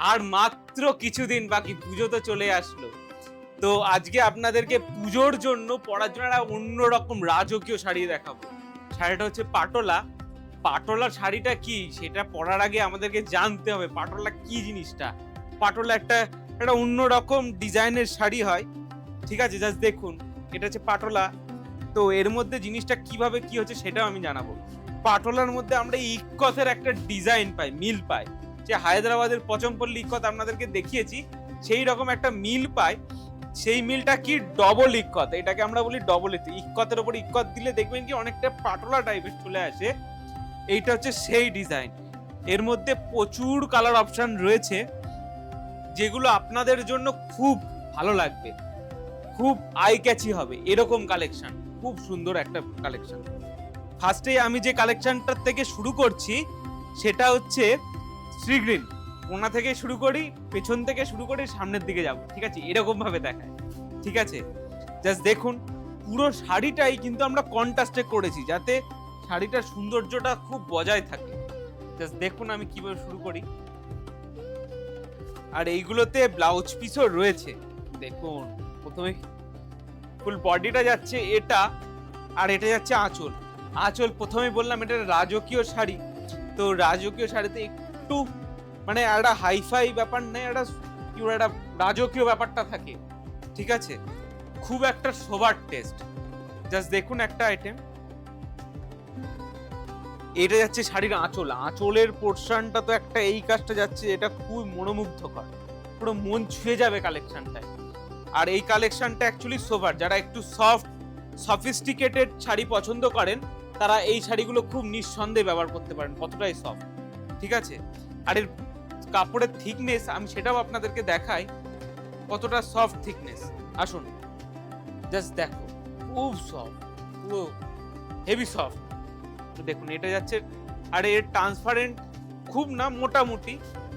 আর মাত্র কিছুদিন বাকি, পুজো তো চলে আসলো। তো আজকে আপনাদেরকে পুজোর জন্য পরার জন্য একটা অন্যরকম রাজকীয় শাড়ি দেখাবো। শাড়িটা হচ্ছে পাটোলা। পাটোলা শাড়িটা কি সেটা পরার আগে আমাদেরকে জানতে হবে পাটোলা কি জিনিসটা। পাটোলা একটা একটা অন্যরকম ডিজাইনের শাড়ি হয়। ঠিক আছে, জাস্ট দেখুন এটা হচ্ছে পাটোলা। তো এর মধ্যে জিনিসটা কিভাবে কি হচ্ছে সেটাও আমি জানাবো। পাটোলার মধ্যে আমরা ইক্কতের একটা ডিজাইন পাই, মিল পাই। যে হায়দ্রাবাদের পচমপল্লী ইক্কত আপনাদেরকে দেখিয়েছি, সেই রকম একটা মিল পাই। সেই মিলটা কি ডবল ইক্কত, এটাকে আমরা বলি ডবল ইক্কতের উপর ইক্কত দিলে দেখবেন কি অনেকটা পাটোলা টাইপের চলে আসে। এইটা হচ্ছে সেই ডিজাইন। এর মধ্যে প্রচুর কালার অপশন রয়েছে যেগুলো আপনাদের জন্য খুব ভালো লাগবে, খুব আই ক্যাচি হবে এরকম কালেকশন। খুব সুন্দর একটা কালেকশন। ফার্স্টে আমি যে কালেকশনটার থেকে শুরু করছি সেটা হচ্ছে শ্রী গ্রিন। কোনা থেকে শুরু করি, পেছন থেকে শুরু করে সামনের দিকে যাব, ঠিক আছে, এরকম ভাবে দেখায়। ঠিক আছে, জাস্ট দেখুন পুরো শাড়িটাই কিন্তু আমরা কন্ট্রাস্টে করেছি যাতে শাড়িটার সৌন্দর্যটা খুব বজায় থাকে। জাস্ট দেখুন আমি কিভাবে শুরু করি। আর এইগুলোতে ব্লাউজ পিসও রয়েছে। দেখুন প্রথমে ফুল বডিটা যাচ্ছে এটা, আর এটা যাচ্ছে আঁচল। আঁচল প্রথমে বললাম এটা রাজকীয় শাড়ি। তো রাজকীয় শাড়িতে একটু মানে একটা হাইফাই ব্যাপার নেই, একটা কি বলে একটা রাজকীয় ব্যাপারটা থাকে। ঠিক আছে, খুব একটা সোবার টেস্ট। জাস্ট দেখুন একটা আইটেম, এটা যাচ্ছে শাড়ির আঁচল। আঁচলের পোর্শনটা তো একটা এই কাজটা যাচ্ছে, এটা খুব মনোমুগ্ধকর, পুরো মন ছুঁয়ে যাবে কালেকশনটায়। আর এই কালেকশনটা অ্যাকচুয়ালি সোবার, যারা একটু সফট সফিস্টিকেটেড শাড়ি পছন্দ করেন তারা এই শাড়িগুলো খুব নিঃসন্দেহে ব্যবহার করতে পারেন, কতটাই সফট। ঠিক আছে, আর এর কাপড়ের থিকনেস আমি সেটাও আপনাদেরকে দেখাই, কতটা সফট থিকনেস। আসুন জাস্ট দেখো, খুব সফট, পুরো হেভি সফট। তো দেখুন এটা যাচ্ছে, আর এর ট্রান্সপারেন্ট খুব না, মোটামুটি,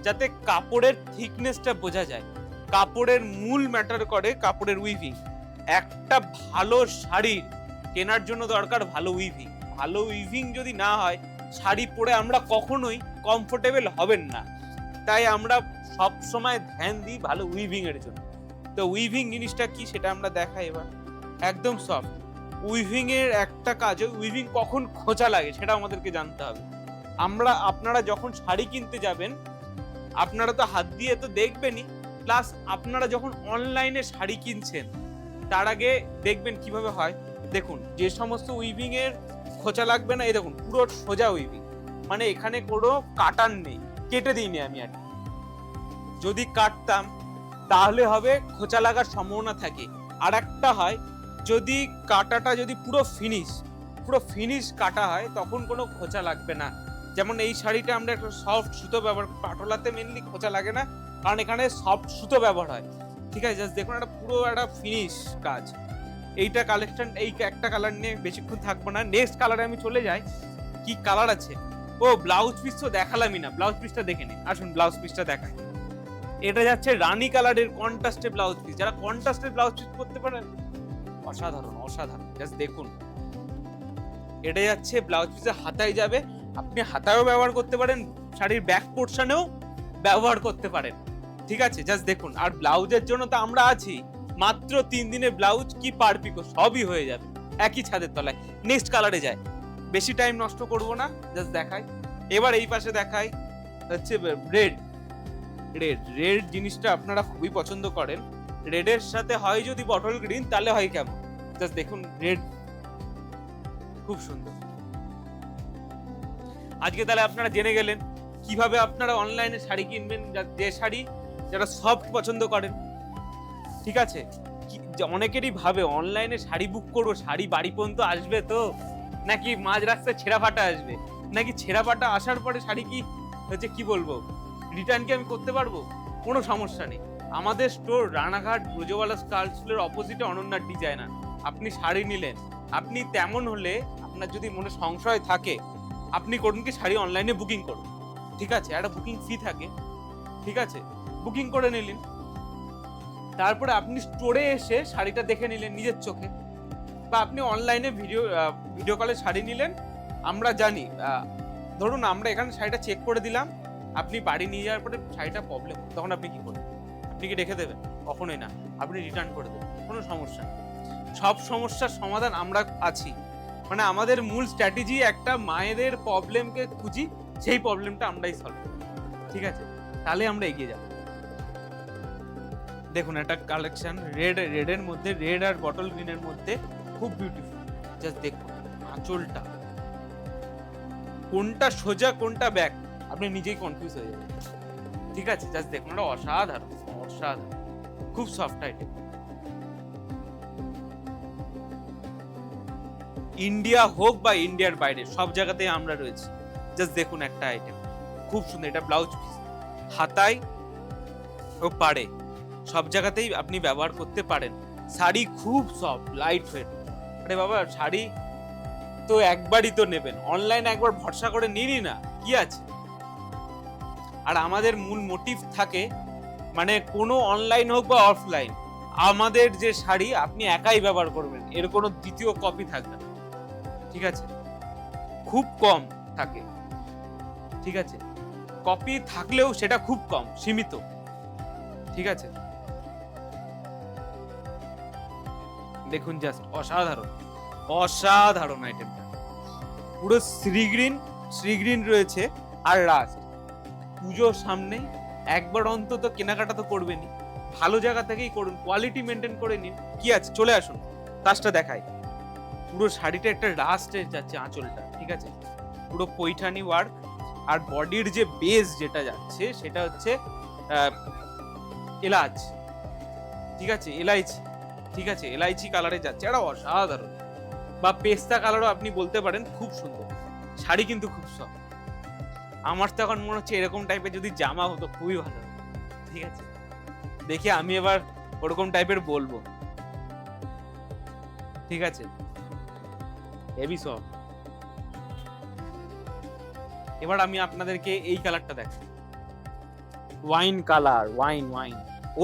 যাতে কাপড়ের থিকনেসটা বোঝা যায়। কাপড়ের মূল ম্যাটার করে কাপড়ের উইভিং। একটা ভালো শাড়ির কেনার জন্য দরকার ভালো উইভিং। ভালো উইভিং যদি না হয় শাড়ি পরে আমরা কখনোই কমফোর্টেবল হবেন না। তাই আমরা সব সময় ধ্যান দিই ভালো উইভিং এর জন্য। তো উইভিং জিনিসটা কি সেটা আমরা দেখাই এবার। একদম সফট উইভিং এর একটা কাজ, উইভিং কখন খোঁচা লাগে সেটা আমাদেরকে জানতে হবে। আপনারা যখন শাড়ি কিনতে যাবেন আপনারা তো হাত দিয়ে তো দেখবেনই, প্লাস আপনারা যখন অনলাইনে শাড়ি কিনছেন তার আগে দেখবেন কিভাবে হয়। দেখুন যে সমস্ত উইভিং এর খোঁচা লাগবে না, এই দেখুন পুরো সোজা উইভিং, মানে এখানে কোনো কাটার নেই, কেটে দিইনি আমি। আর যদি কাটতাম তাহলে হবে খোঁচা লাগার সম্ভাবনা থাকে। আর একটা হয় যদি কাটাটা যদি পুরো ফিনিশ কাটা হয় তখন কোনো খোঁচা লাগবে না। যেমন এই শাড়িটা আমরা একটা সফট সুতো ব্যবহার, পাটোলাতে মেনলি খোঁচা লাগে না কারণ এখানে সফট সুতো ব্যবহার হয়। ঠিক আছে, জাস্ট দেখুন একটা পুরো একটা ফিনিশ কাজ। এইটা কালেকশন, এই একটা কালার নিয়ে বেশিক্ষণ থাকবো না, নেক্সট কালারে আমি চলে যাই। কি কালার আছে, ও ব্লাউজ পিস তো দেখালামই না, ব্লাউজ পিসটা দেখে নিন। আসুন ব্লাউজ পিসটা দেখাই। এটা যাচ্ছে রানী কালারের কন্ট্রাস্টে ব্লাউজ পিস। যারা কন্ট্রাস্টে ব্লাউজ পিস করতে পারেন অসাধারণ অসাধারণ। জাস্ট দেখুন এটা যাচ্ছে ব্লাউজ পিসে হাতায় যাবে, আপনি হাতায়ও ব্যবহার করতে পারেন, শাড়ির ব্যাক পোর্শনেও ব্যবহার করতে পারেন। ঠিক আছে, জাস্ট দেখুন। আর ব্লাউজের জন্য তো আমরা আছি, মাত্র 3 দিনে ব্লাউজ কি পার পিকো সবই হয়ে যাবে একই ছাদের তলায়। নেক্সট কালারে যায়, বেশি টাইম নষ্ট করব না, জাস্ট দেখাই। এবার এই পাশে দেখাই হচ্ছে রেড। রেড জিনিসটা আপনারা খুবই পছন্দ করেন। রেডের সাথে হয় যদি বটল গ্রিন তাহলে হয় কেমন, জাস্ট দেখুন রেড খুব সুন্দর। আজকে তাহলে আপনারা জেনে গেলেন কিভাবে আপনারা অনলাইনে শাড়ি কিনবেন, যে শাড়ি যারা সফট পছন্দ করেন। ঠিক আছে, অনেকেরই ভাবে অনলাইনে শাড়ি বুক করবো, শাড়ি বাড়ি পর্যন্ত আসবে তো, নাকি মাঝ রাস্তায় ছেঁড়া ফাটা আসবে, নাকি ছেঁড়া ফাটা আসার পরে শাড়ি কি হচ্ছে কি বলবো রিটার্ন কি আমি করতে পারবো? কোনো সমস্যা নেই। আমাদের স্টোর রানাঘাট ব্রজবালা স্কার্ফসের অপোজিটে অনন্যা ডিজাইনার। আপনি শাড়ি নিলেন, আপনি তেমন হলে আপনার যদি মনে সংশয় থাকে আপনি করুন কি শাড়ি অনলাইনে বুকিং করুন। ঠিক আছে, একটা বুকিং ফি থাকে। ঠিক আছে, বুকিং করে নিলেন, তারপরে আপনি স্টোরে এসে শাড়িটা দেখে নিলেন নিজের চোখে, বা আপনি অনলাইনে ভিডিও কলে শাড়ি নিলেন। আমরা জানি, ধরুন আমরা এখানে শাড়িটা চেক করে দিলাম, আপনি বাড়ি নিয়ে যাওয়ার পরে শাড়িটা প্রবলেম, তখন আপনি কি করবেন? আপনি কি রেখে দেবেন? কখনোই না, আপনি রিটার্ন করে দেবেন, কোনো সমস্যা নেই। সব সমস্যার সমাধান আমরা আছি। মানে আমাদের মূল স্ট্র্যাটেজি একটা মায়েদের প্রবলেমকে খুঁজি, সেই প্রবলেমটা আমরাই সলভ করি, ঠিক আছে? তাহলে আমরা এগিয়ে যাব। দেখুন একটা কালেকশন রেডের মধ্যে, রেড আর বটল গ্রিনের মধ্যে খুব বিউটিফুল। জাস্ট দেখুন আঁচলটা, কোনটা সোজা কোনটা ব্যাক আপনি নিজেই কনফিউজ হয়ে যাবেন, ঠিক আছে? জাস্ট দেখুন, এটা অসাধারণ, অসাধারণ, খুব সফট আইটেম। ইন্ডিয়া হোক বা ইন্ডিয়ার বাইরে, সব জায়গাতেই আমরা রয়েছি। জাস্ট দেখুন একটা আইটেম, খুব সুন্দর। এটা ব্লাউজ পিস, হাতায় ও পাড়ে সব জায়গাতেই আপনি ব্যবহার করতে পারেন। শাড়ি খুব সফট, লাইট ওয়েট। আরে বাবা, শাড়ি তো একবারই তো নেবেন, অনলাইনে একবার ভরসা করে নিনই না, কি আছে? আর আমাদের মূল মোটিভ থাকে, মানে কোনো অনলাইন হোক বা অফলাইন, আমাদের যে শাড়ি আপনি একাই ব্যবহার করবেন, এর কোনো দ্বিতীয় কপি থাকবে না, ঠিক আছে? খুব কম থাকে, ঠিক আছে? কপি থাকলেও সেটা খুব কম, সীমিত, ঠিক আছে? দেখুন জাস্ট অসাধারণ, অসাধারণ আইটেমটা। পুরো শ্রীগ্রিন রয়েছে। আর লাস্ট, পুজোর সামনে একবার অন্তত কেনাকাটা তো করবেনই, ভালো জায়গা থেকেই করুন, কোয়ালিটি মেনটেন করে নিন, কি আছে? চলে আসুন, কাজটা দেখাই। পুরো শাড়িটা একটা রাস্টে যাচ্ছে আঁচলটা, ঠিক আছে? পুরো পৈঠানি ওয়ার্ক, আর বডির যে বেস যেটা যাচ্ছে সেটা হচ্ছে এলাচ, ঠিক আছে? এলাইচি, ঠিক আছে? এলাইচি কালারে যাচ্ছে, এটা অসাধারণ। বা পেস্তা কালারও আপনি বলতে পারেন, খুব সুন্দর শাড়ি, কিন্তু খুব সফট। আমার তো এখন মনে হচ্ছে এরকম টাইপের যদি জামা হতো খুবই ভালো হতো, ঠিক আছে? দেখি আমি এবার ওরকম টাইপের বলবো, ঠিক আছে? Heavy soft. এবার আমি আপনাদেরকে এই কালারটা দেখাই, wine colour, wine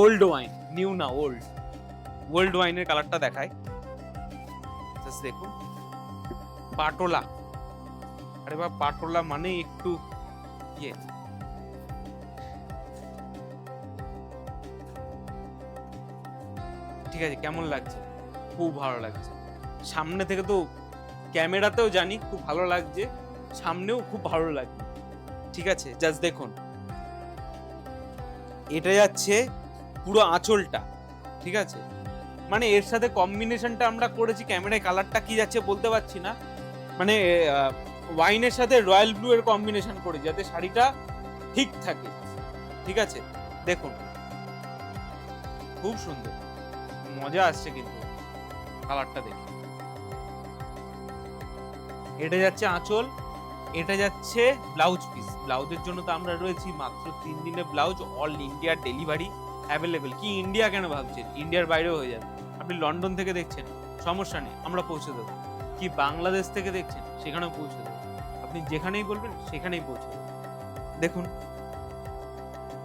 old wine, new না, ওল্ড ওয়াইনের কালারটা দেখায়। জাস্ট দেখুন পাটোলা। আরে বাবা, পাটোলা মানে একটু ইয়ে, ঠিক আছে? কেমন লাগছে? খুব ভালো লাগছে। সামনে থেকে তো, ক্যামেরাতেও জানি খুব ভালো লাগছে, সামনেও খুব ভালো লাগছে, ঠিক আছে? জাস্ট দেখুন, এটা যাচ্ছে পুরো আঁচলটা, ঠিক আছে? মানে এর সাথে কম্বিনেশনটা আমরা করেছি, ক্যামেরায় কালারটা কি যাচ্ছে বলতে পারছি না, মানে ওয়াইনের সাথে রয়্যাল ব্লু এর কম্বিনেশন করে, যাতে শাড়িটা ঠিক থাকে, ঠিক আছে? দেখুন খুব সুন্দর, মজা আসছে কিন্তু কালারটা দেখে। এটা যাচ্ছে আঁচল, এটা যাচ্ছে ব্লাউজ পিস। ব্লাউজের জন্য তো আমরা রয়েছি, মাত্র 3 দিনে blouse, all India delivery available. কি ইন্ডিয়া কেন ভাবছেন? ইন্ডিয়ার বাইরেও হয়ে যাবে। আপনি লন্ডন থেকে দেখছেন, সমস্যা নেই, আমরা পৌঁছে দেবো। কি বাংলাদেশ থেকে দেখছেন, সেখানেও পৌঁছে দেবো। আপনি যেখানেই বলবেন সেখানেই পৌঁছে দেবো। দেখুন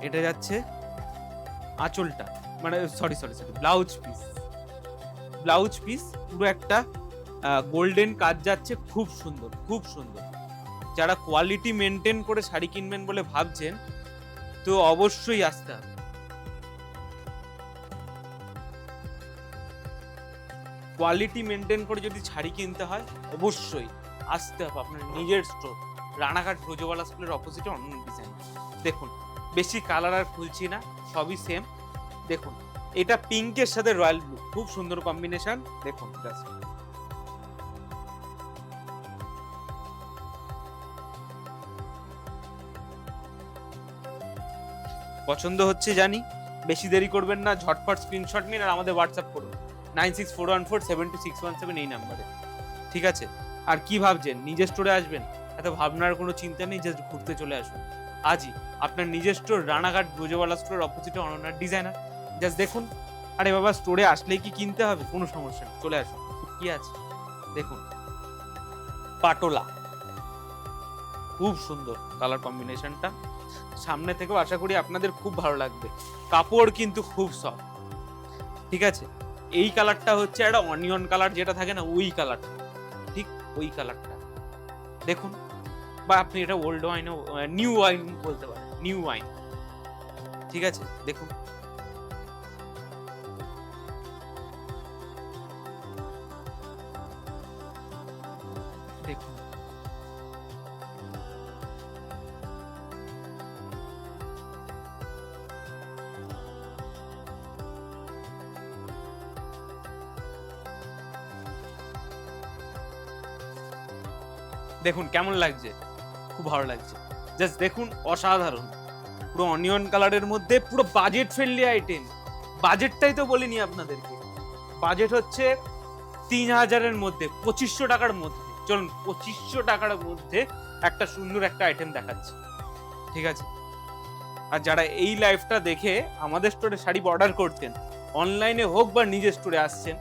এটা যাচ্ছে আঁচলটা, মানে সরি ব্লাউজ পিস পুরো একটা গোল্ডেন কাজ যাচ্ছে, খুব সুন্দর, খুব সুন্দর। যারা কোয়ালিটি মেনটেন করে শাড়ি কিনবেন বলে ভাবছেন, তো অবশ্যই আসতে হবে। কোয়ালিটি মেনটেন করে যদি শাড়ি কিনতে হয়, অবশ্যই আসতে হবে আপনার নিজের স্টোর, রানাঘাট ব্রজবালা স্কুলের অপোজিটে অনন্য ডিজাইন। দেখুন বেশি কালার আর খুলছি না, সবই সেম। দেখুন এটা পিঙ্কের সাথে রয়্যাল ব্লু, খুব সুন্দর কম্বিনেশন। দেখুন জাস্ট পছন্দ হচ্ছে জানি, বেশি দেরি করবেন না, ঝটপট স্ক্রিনশট নিন আর আমাদের হোয়াটসঅ্যাপ করুন 9641472617 এই নাম্বারে, ঠিক আছে? আর কি ভাবছেন, নিজের স্টোরে আসবেন? এত ভাবনার কোনো চিন্তা নেই, জাস্ট ঘুরতে চলে আসুন আজই। আপনার নিজের স্টোর রানাঘাট ব্রজবালা স্টোরের অপোজিটে অনন্য ডিজাইনার। জাস্ট দেখুন, আরে বাবা স্টোরে আসলেই কি কিনতে হবে? কোনো সমস্যা নেই, চলে আসুন, কি আছে? দেখুন পাটোলা, খুব সুন্দর কালার কম্বিনেশনটা। সামনে থেকেও আশা করি আপনাদের খুব ভালো লাগবে। কাপড় কিন্তু খুব সফট, ঠিক আছে? এই কালারটা হচ্ছে একটা অনিয়ন কালার যেটা থাকে না, ওই কালারটা, ঠিক ওই কালারটা। দেখুন, বা আপনি এটা ওল্ড ওয়াইন, নিউ ওয়াইন বলতে পারেন, নিউ ওয়াইন। ঠিক আছে, দেখুন দেখুন দেখুন কেমন লাগছে, খুব ভালো লাগছে। জাস্ট দেখুন, অসাধারণ। পুরো অনিয়ন কালারের মধ্যে পুরো বাজেট ফ্রেন্ডলি আইটেম। বাজেটটাই তো বলিনি আপনাদেরকে, বাজেট হচ্ছে 3000-এর মধ্যে, 2500 টাকার মধ্যে। চলুন 2500 টাকার মধ্যে একটা সুন্দর একটা আইটেম দেখাচ্ছি। ঠিক আছে, আর যারা এই লাইভটা দেখে আমাদের স্টোরে শাড়ি অর্ডার করতেন, অনলাইনে হোক বা নিজের স্টোরে আসছেন,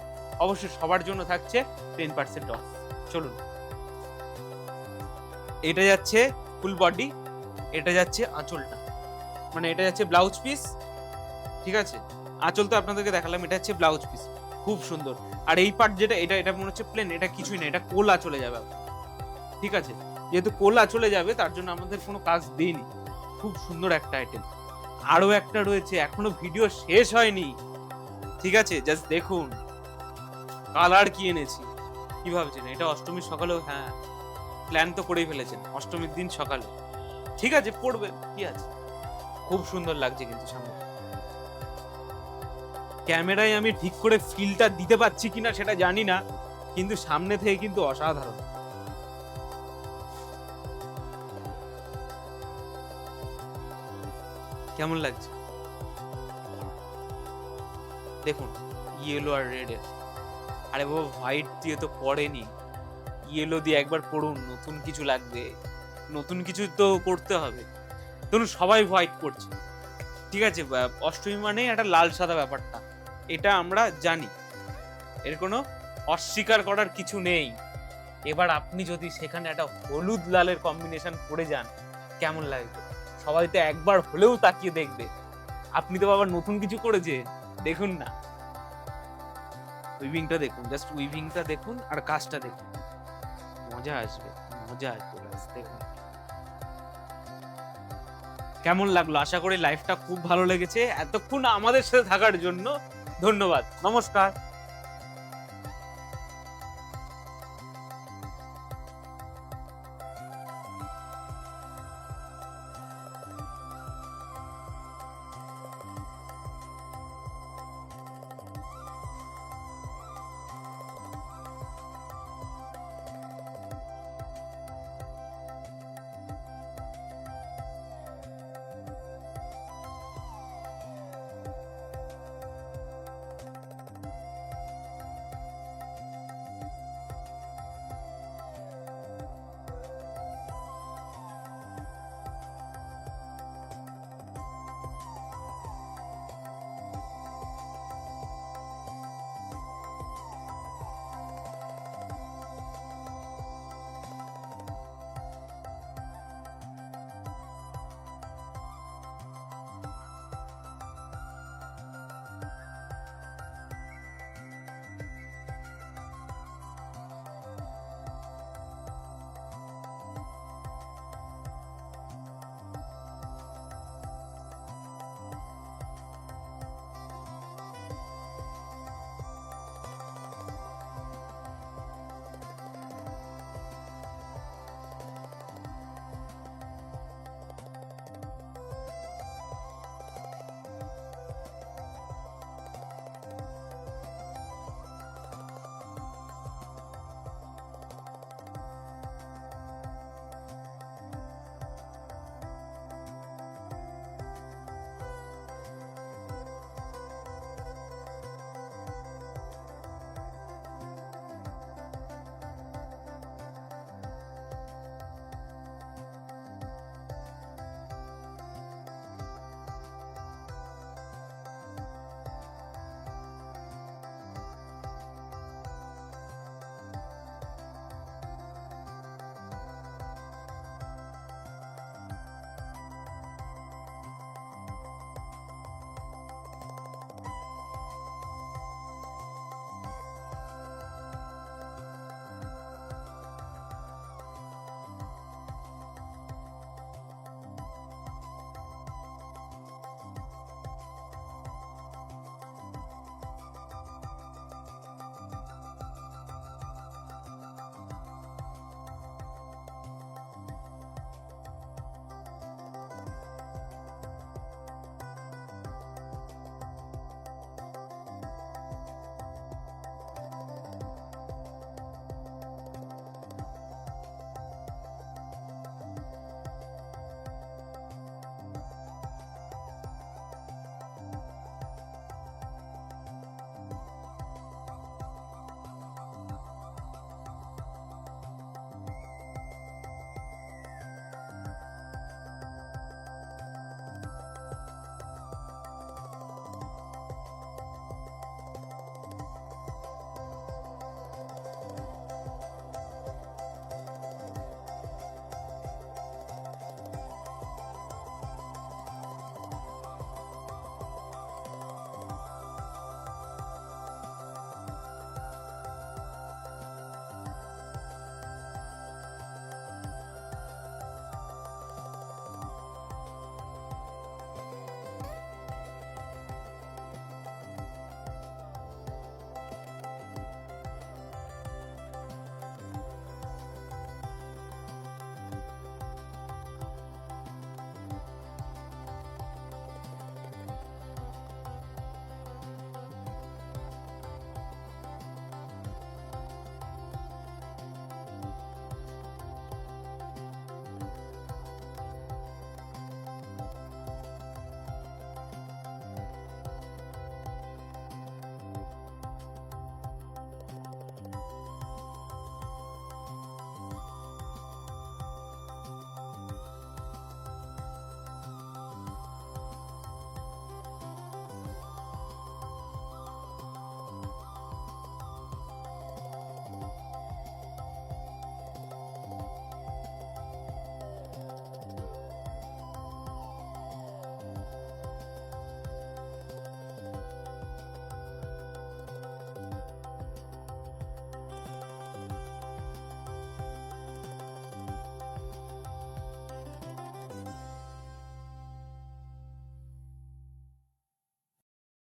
অবশ্যই সবার জন্য থাকছে 10% অফ। চলুন, এটা যাচ্ছে ফুল বডি, এটা যাচ্ছে আঁচলটা, মানে এটা যাচ্ছে ব্লাউজ পিস। ঠিক আছে, আঁচল তো আপনাদেরকে দেখালাম, এটা হচ্ছে ব্লাউজ পিস, খুব সুন্দর। আর এই পার্ট যেটা, এটা মনে হচ্ছে প্লেন, এটা কিছুই না, এটা কোলা চলে যাবে। ঠিক আছে, যেহেতু কোলা চলে যাবে তার জন্য আমাদের কোনো কাজ দিইনি। খুব সুন্দর একটা আইটেম। আরো একটা রয়েছে, এখনো ভিডিও শেষ হয়নি। ঠিক আছে, জাস্ট দেখুন কালার কি এনেছি। কি ভাবছেন এটা অষ্টমীর সকালেও? হ্যাঁ, প্ল্যান তো করেই ফেলেছেন, অষ্টমীর দিন সকালে। ঠিক আছে, পড়বেন, কি আছে। খুব সুন্দর লাগছে কিন্তু সামনে। ক্যামেরায় আমি ঠিক করে ফিলটা দিতে পারছি কিনা সেটা জানি না, কিন্তু সামনে থেকে কিন্তু অসাধারণ। কেমন লাগছে দেখুন, ইয়েলো আর রেড এর। আরে বাবা, হোয়াইট দিয়ে তো পড়েনি, ইয়েলো দিয়ে একবার পড়ুন, নতুন কিছু লাগবে, নতুন কিছু তো করতে হবে। ধরুন সবাই হোয়াইট করছে, ঠিক আছে, অষ্টমী মানে একটা লাল সাদা ব্যাপারটা, এটা আমরা জানি, এর কোনো অস্বীকার করার কিছু নেই। এবার আপনি যদি সেখানে একটা হলুদ লালের কম্বিনেশন করে যান, কেমন লাগবে? সবাই তো একবার হলেও তাকিয়ে দেখবে। আপনি তো বাবা নতুন কিছু করেছে, দেখুন না, উইভিংটা দেখুন, জাস্ট উইভিংটা দেখুন আর কাজটা দেখুন, মজা আসবে, মজা আসবে। দেখুন কেমন লাগলো। আশা করি লাইফটা খুব ভালো লেগেছে। এতক্ষণ আমাদের সাথে থাকার জন্য ধন্যবাদ। নমস্কার।